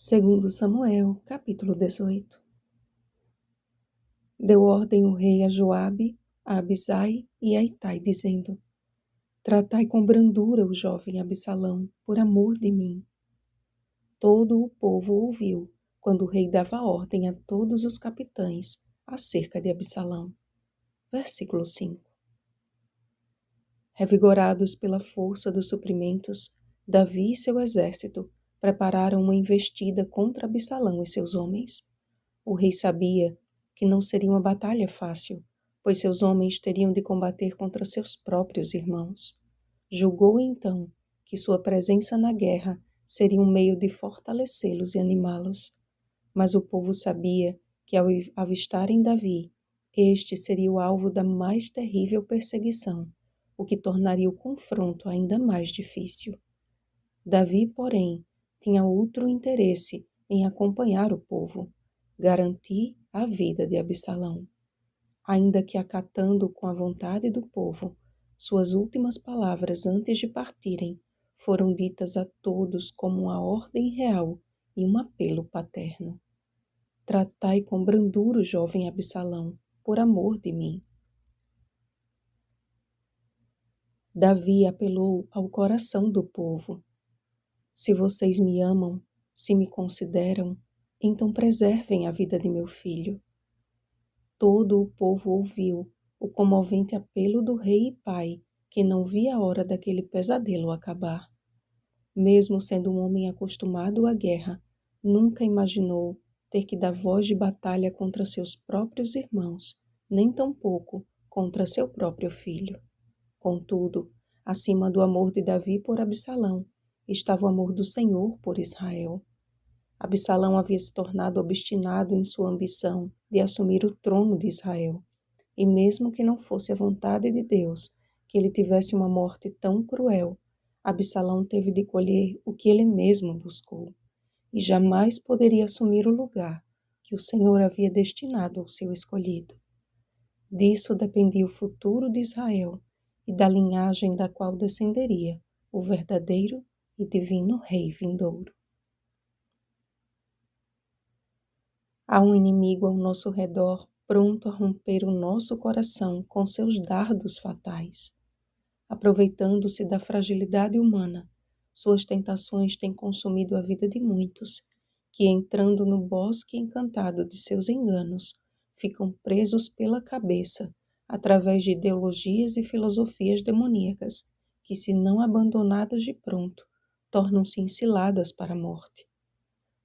Segundo Samuel, capítulo 18. Deu ordem o rei a Joabe, a Abisai e a Itai, dizendo: Tratai com brandura o jovem Absalão, por amor de mim. Todo o povo ouviu, quando o rei dava ordem a todos os capitães acerca de Absalão. Versículo 5. Revigorados pela força dos suprimentos, Davi e seu exército prepararam uma investida contra Absalão e seus homens. O rei sabia que não seria uma batalha fácil, pois seus homens teriam de combater contra seus próprios irmãos. Julgou então que sua presença na guerra seria um meio de fortalecê-los e animá-los. Mas o povo sabia que ao avistarem Davi, este seria o alvo da mais terrível perseguição, o que tornaria o confronto ainda mais difícil. Davi, porém, tinha outro interesse em acompanhar o povo: garantir a vida de Absalão. Ainda que acatando com a vontade do povo, suas últimas palavras antes de partirem foram ditas a todos como uma ordem real e um apelo paterno. Tratai com brandura o jovem Absalão, por amor de mim. Davi apelou ao coração do povo. Se vocês me amam, se me consideram, então preservem a vida de meu filho. Todo o povo ouviu o comovente apelo do rei e pai, que não via a hora daquele pesadelo acabar. Mesmo sendo um homem acostumado à guerra, nunca imaginou ter que dar voz de batalha contra seus próprios irmãos, nem tampouco contra seu próprio filho. Contudo, acima do amor de Davi por Absalão, estava o amor do Senhor por Israel. Absalão havia se tornado obstinado em sua ambição de assumir o trono de Israel, e mesmo que não fosse a vontade de Deus que ele tivesse uma morte tão cruel, Absalão teve de colher o que ele mesmo buscou, e jamais poderia assumir o lugar que o Senhor havia destinado ao seu escolhido. Disso dependia o futuro de Israel e da linhagem da qual descenderia o verdadeiro e divino Rei vindouro. Há um inimigo ao nosso redor, pronto a romper o nosso coração com seus dardos fatais. Aproveitando-se da fragilidade humana, suas tentações têm consumido a vida de muitos, que, entrando no bosque encantado de seus enganos, ficam presos pela cabeça através de ideologias e filosofias demoníacas, que, se não abandonadas de pronto, tornam-se ensiladas para a morte.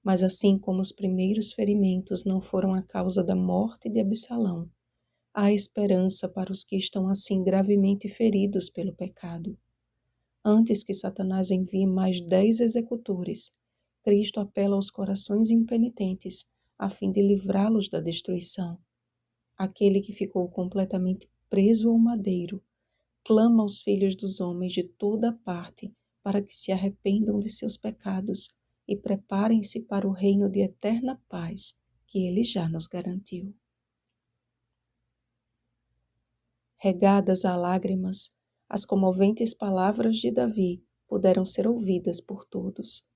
Mas assim como os primeiros ferimentos não foram a causa da morte de Absalão, há esperança para os que estão assim gravemente feridos pelo pecado. Antes que Satanás envie mais 10 executores, Cristo apela aos corações impenitentes, a fim de livrá-los da destruição. Aquele que ficou completamente preso ao madeiro, clama aos filhos dos homens de toda parte para que se arrependam de seus pecados e preparem-se para o reino de eterna paz que ele já nos garantiu. Regadas a lágrimas, as comoventes palavras de Davi puderam ser ouvidas por todos.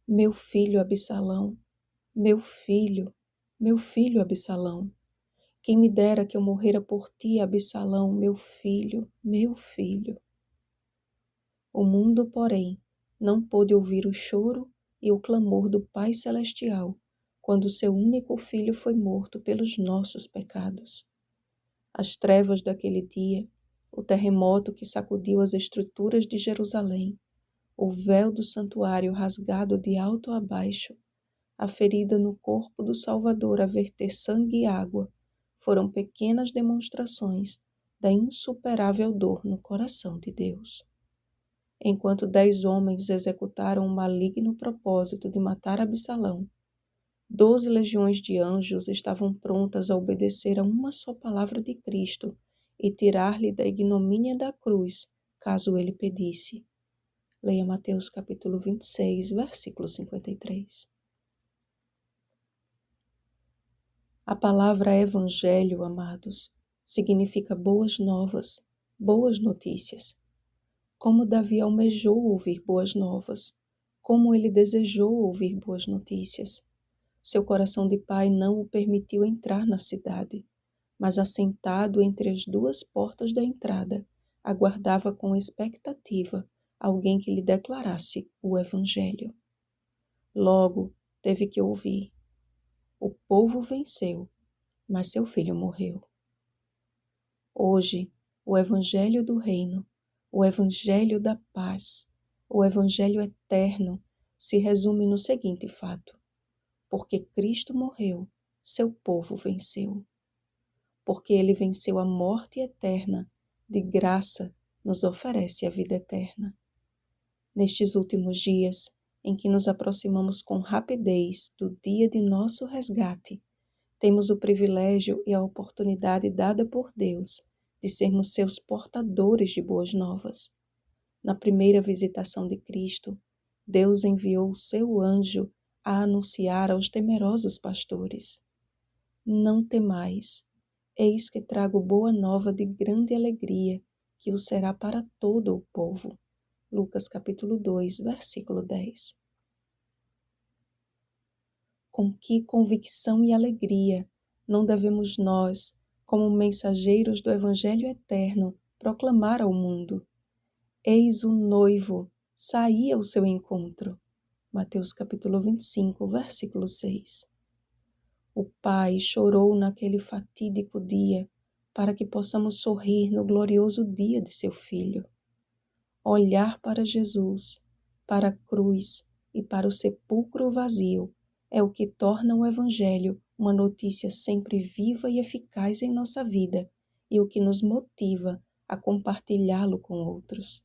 Meu filho Absalão, meu filho Absalão, quem me dera que eu morrera por ti, Absalão, meu filho, meu filho. O mundo, porém, não pôde ouvir o choro e o clamor do Pai Celestial quando seu único filho foi morto pelos nossos pecados. As trevas daquele dia, o terremoto que sacudiu as estruturas de Jerusalém, o véu do santuário rasgado de alto a baixo, a ferida no corpo do Salvador a verter sangue e água, foram pequenas demonstrações da insuperável dor no coração de Deus. Enquanto 10 homens executaram um maligno propósito de matar Absalão, 12 legiões de anjos estavam prontas a obedecer a uma só palavra de Cristo e tirar-lhe da ignomínia da cruz, caso ele pedisse. Leia Mateus capítulo 26, versículo 53. A palavra evangelho, amados, significa boas novas, boas notícias. Como Davi almejou ouvir boas novas, Como ele desejou ouvir boas notícias. Seu coração de pai não o permitiu entrar na cidade, mas assentado entre as duas portas da entrada, aguardava com expectativa alguém que lhe declarasse o Evangelho. Logo teve que ouvir: o povo venceu, mas seu filho morreu. Hoje, o Evangelho do Reino, o Evangelho da paz, o Evangelho eterno se resume no seguinte fato: porque Cristo morreu, seu povo venceu. Porque ele venceu a morte eterna, de graça nos oferece a vida eterna. Nestes últimos dias, em que nos aproximamos com rapidez do dia de nosso resgate, temos o privilégio e a oportunidade dada por Deus de sermos seus portadores de boas novas. Na primeira visitação de Cristo, Deus enviou o seu anjo a anunciar aos temerosos pastores: não temais, eis que trago boa nova de grande alegria, que o será para todo o povo. Lucas capítulo 2, versículo 10. Com que convicção e alegria não devemos nós, como mensageiros do Evangelho eterno, proclamar ao mundo: eis o noivo, saí ao seu encontro. Mateus capítulo 25, versículo 6. O Pai chorou naquele fatídico dia para que possamos sorrir no glorioso dia de seu Filho. Olhar para Jesus, para a cruz e para o sepulcro vazio é o que torna o Evangelho uma notícia sempre viva e eficaz em nossa vida e o que nos motiva a compartilhá-lo com outros.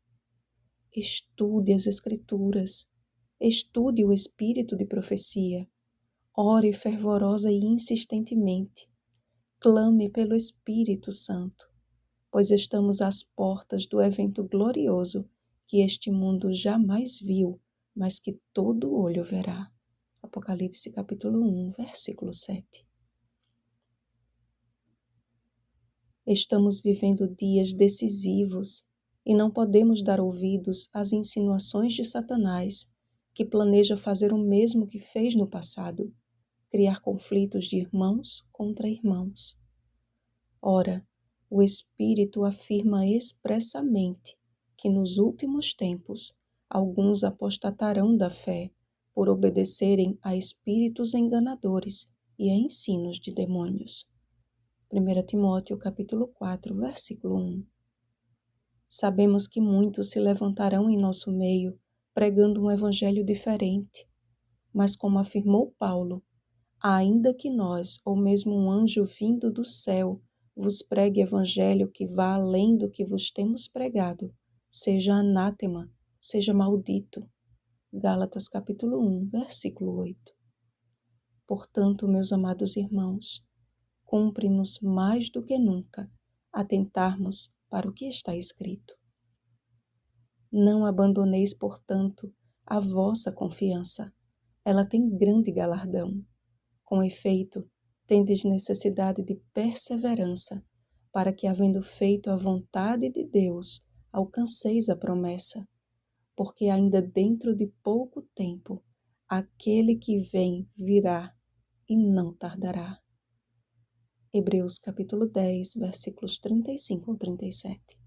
Estude as Escrituras, estude o espírito de profecia, ore fervorosa e insistentemente, clame pelo Espírito Santo, pois estamos às portas do evento glorioso que este mundo jamais viu, mas que todo olho verá. Apocalipse capítulo 1, versículo 7. Estamos vivendo dias decisivos e não podemos dar ouvidos às insinuações de Satanás, que planeja fazer o mesmo que fez no passado, criar conflitos de irmãos contra irmãos. Ora, o Espírito afirma expressamente que nos últimos tempos alguns apostatarão da fé por obedecerem a espíritos enganadores e a ensinos de demônios. 1 Timóteo capítulo 4, versículo 1. Sabemos que muitos se levantarão em nosso meio pregando um evangelho diferente, mas como afirmou Paulo, ainda que nós, ou mesmo um anjo vindo do céu, vos pregue evangelho que vá além do que vos temos pregado, seja anátema, seja maldito. Gálatas capítulo 1, versículo 8. Portanto, meus amados irmãos, cumpre-nos mais do que nunca atentarmos para o que está escrito. Não abandoneis, portanto, a vossa confiança. Ela tem grande galardão. Com efeito, tendes necessidade de perseverança, para que, havendo feito a vontade de Deus, alcanceis a promessa. Porque ainda dentro de pouco tempo, aquele que vem virá e não tardará. Hebreus capítulo 10, versículos 35 ao 37.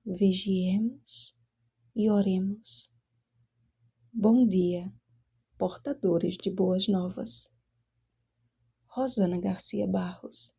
Vigiemos e oremos. Bom dia, portadores de boas novas. Rosana Garcia Barros.